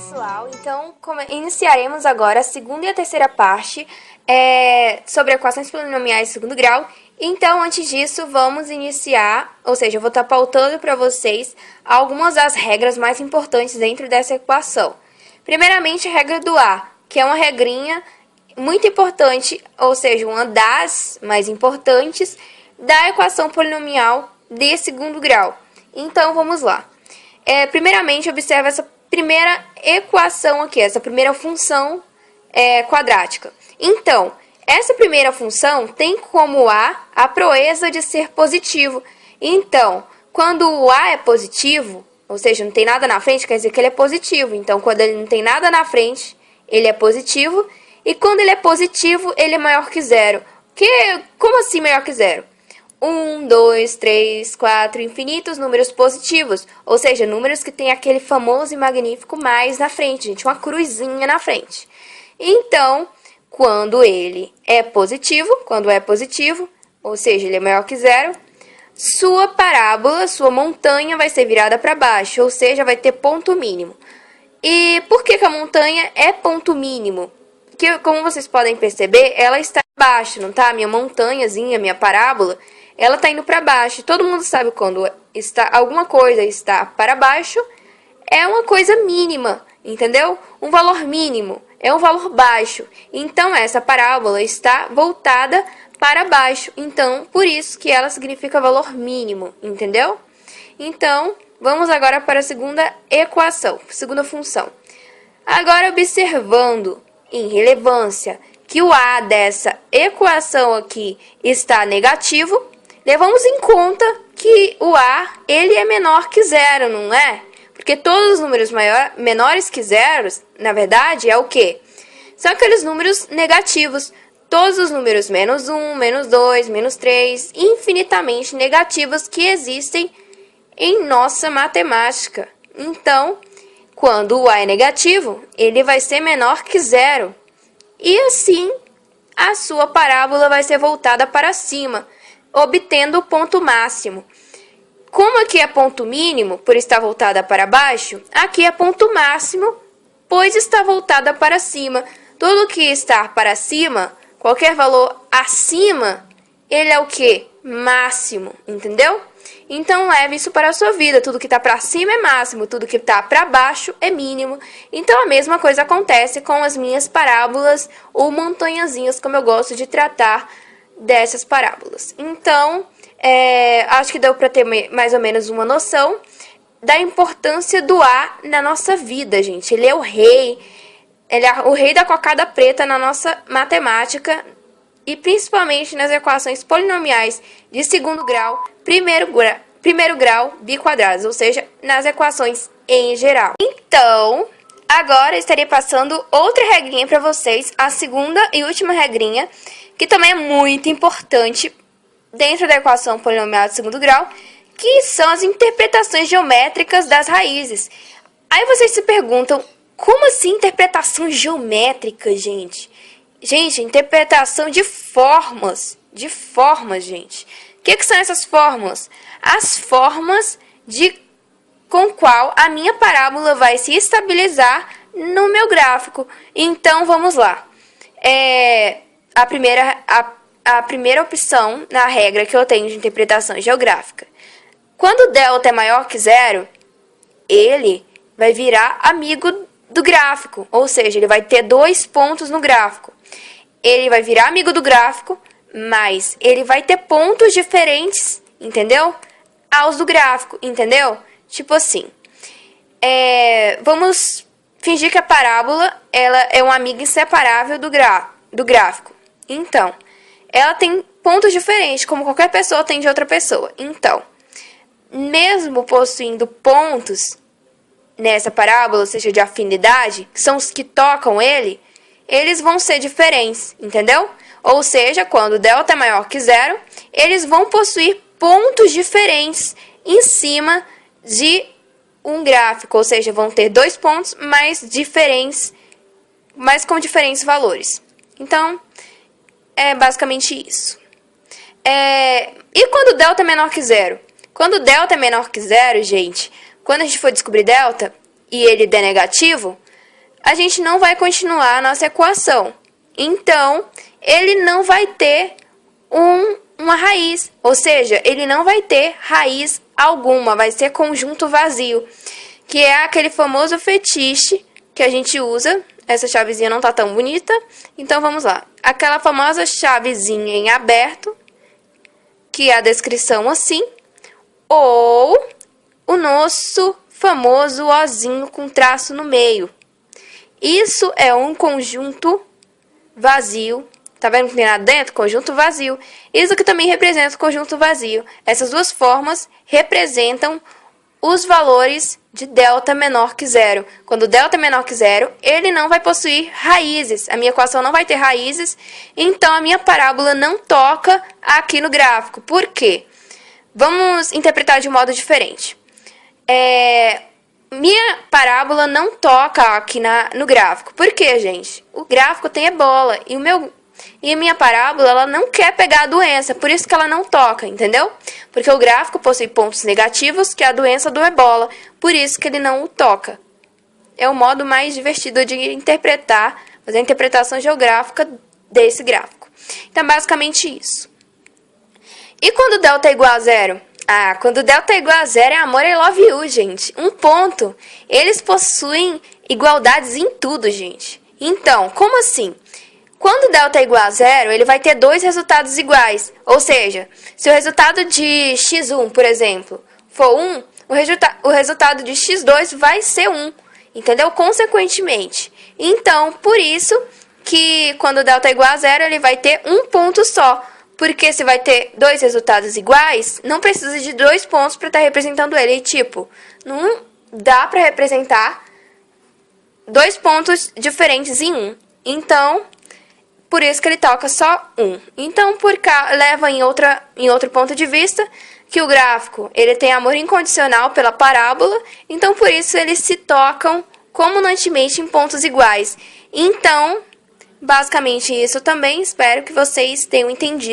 pessoal, então iniciaremos agora a segunda e a terceira parte sobre equações polinomiais de segundo grau. Então, antes disso, vamos iniciar, ou seja, eu vou estar pautando para vocês algumas das regras mais importantes dentro dessa equação. Primeiramente, a regra do A, que é uma regrinha muito importante, ou seja, uma das mais importantes da equação polinomial de segundo grau. Então, vamos lá. Primeiramente, observe essa primeira equação aqui, essa primeira função quadrática. Então, essa primeira função tem como a proeza de ser positivo. Então, quando o A é positivo, ou seja, não tem nada na frente, quer dizer que ele é positivo. Então, quando ele não tem nada na frente, ele é positivo. E quando ele é positivo, ele é maior que zero. Como assim maior que zero? 1, 2, 3, 4, infinitos números positivos. Ou seja, números que tem aquele famoso e magnífico mais na frente, gente. Uma cruzinha na frente. Então, quando ele é positivo, ou seja, ele é maior que zero, sua parábola, sua montanha vai ser virada para baixo, ou seja, vai ter ponto mínimo. E por que a montanha é ponto mínimo? Porque, como vocês podem perceber, ela está abaixo, não tá? Minha montanhazinha, minha parábola, ela está indo para baixo. Todo mundo sabe quando alguma coisa está para baixo, é uma coisa mínima, entendeu? Um valor mínimo, é um valor baixo. Então, essa parábola está voltada para baixo. Então, por isso que ela significa valor mínimo, entendeu? Então, vamos agora para a segunda equação, segunda função. Agora, observando em relevância que o A dessa equação aqui está negativo, levamos em conta que o A ele é menor que zero, não é? Porque todos os números menores que zero, na verdade, é o quê? São aqueles números negativos. Todos os números menos 1, menos 2, menos 3, infinitamente negativos que existem em nossa matemática. Então, quando o A é negativo, ele vai ser menor que zero. E assim, a sua parábola vai ser voltada para cima, obtendo o ponto máximo. Como aqui é ponto mínimo, por estar voltada para baixo, aqui é ponto máximo, pois está voltada para cima. Tudo que está para cima, qualquer valor acima, ele é o quê? Máximo, entendeu? Então, leve isso para a sua vida. Tudo que está para cima é máximo, tudo que está para baixo é mínimo. Então, a mesma coisa acontece com as minhas parábolas ou montanhazinhas, como eu gosto de tratar dessas parábolas. Então, acho que deu para ter mais ou menos uma noção da importância do A na nossa vida, gente. Ele é o rei. Ele é o rei da cocada preta na nossa matemática e principalmente nas equações polinomiais de segundo grau, primeiro grau biquadradas, ou seja, nas equações em geral. Então, agora eu estarei passando outra regrinha para vocês, a segunda e última regrinha, que também é muito importante dentro da equação polinomial de segundo grau, que são as interpretações geométricas das raízes. Aí vocês se perguntam, como assim interpretação geométrica, gente? Gente, interpretação de formas, gente. O que são essas fórmulas? As formas com qual a minha parábola vai se estabilizar no meu gráfico. Então, vamos lá. A primeira opção na regra que eu tenho de interpretação geográfica. Quando delta é maior que zero, ele vai virar amigo do gráfico, ou seja, ele vai ter 2 pontos no gráfico. Ele vai virar amigo do gráfico, mas ele vai ter pontos diferentes, entendeu? Aos do gráfico, entendeu? Tipo assim, vamos fingir que a parábola ela é uma amiga inseparável do gráfico. Então, ela tem pontos diferentes, como qualquer pessoa tem de outra pessoa. Então, mesmo possuindo pontos nessa parábola, ou seja, de afinidade, que são os que tocam ele, eles vão ser diferentes, entendeu? Ou seja, quando delta é maior que zero, eles vão possuir pontos diferentes em cima de um gráfico, ou seja, vão ter 2 pontos mais diferentes, mas com diferentes valores. Então, é basicamente isso. E quando delta é menor que zero? Quando delta é menor que zero, gente, quando a gente for descobrir delta e ele der negativo, a gente não vai continuar a nossa equação. Então, ele não vai ter uma raiz, ou seja, ele não vai ter raiz alguma, vai ser conjunto vazio, que é aquele famoso fetiche que a gente usa. Essa chavezinha não tá tão bonita, então vamos lá. Aquela famosa chavezinha em aberto, que é a descrição assim, ou o nosso famoso ozinho com traço no meio. Isso é um conjunto vazio. Tá vendo que não tem nada dentro? Conjunto vazio. Isso que também representa o conjunto vazio. Essas duas formas representam os valores de delta menor que zero. Quando delta é menor que zero, ele não vai possuir raízes. A minha equação não vai ter raízes, então a minha parábola não toca aqui no gráfico. Por quê? Vamos interpretar de um modo diferente. Minha parábola não toca aqui no gráfico. Por quê, gente? O gráfico tem ebola e a minha parábola ela não quer pegar a doença, por isso que ela não toca, entendeu? Porque o gráfico possui pontos negativos, que é a doença do ebola, por isso que ele não o toca. É o modo mais divertido de interpretar, fazer a interpretação geográfica desse gráfico. Então, basicamente isso. E quando delta é igual a zero? Quando delta é igual a zero é amor e love you, gente. Um ponto. Eles possuem igualdades em tudo, gente. Então, como assim? Quando delta é igual a zero, ele vai ter dois resultados iguais. Ou seja, se o resultado de x1, por exemplo, for 1, o resultado de x2 vai ser 1. Entendeu? Consequentemente. Então, por isso que quando delta é igual a zero, ele vai ter um ponto só. Porque se vai ter dois resultados iguais, não precisa de dois pontos para estar representando ele. Tipo, não dá para representar dois pontos diferentes em um. Então, por isso que ele toca só um. Então, por cá, leva em outro ponto de vista que o gráfico ele tem amor incondicional pela parábola. Então, por isso eles se tocam comunantemente em pontos iguais. Então, basicamente isso também. Espero que vocês tenham entendido.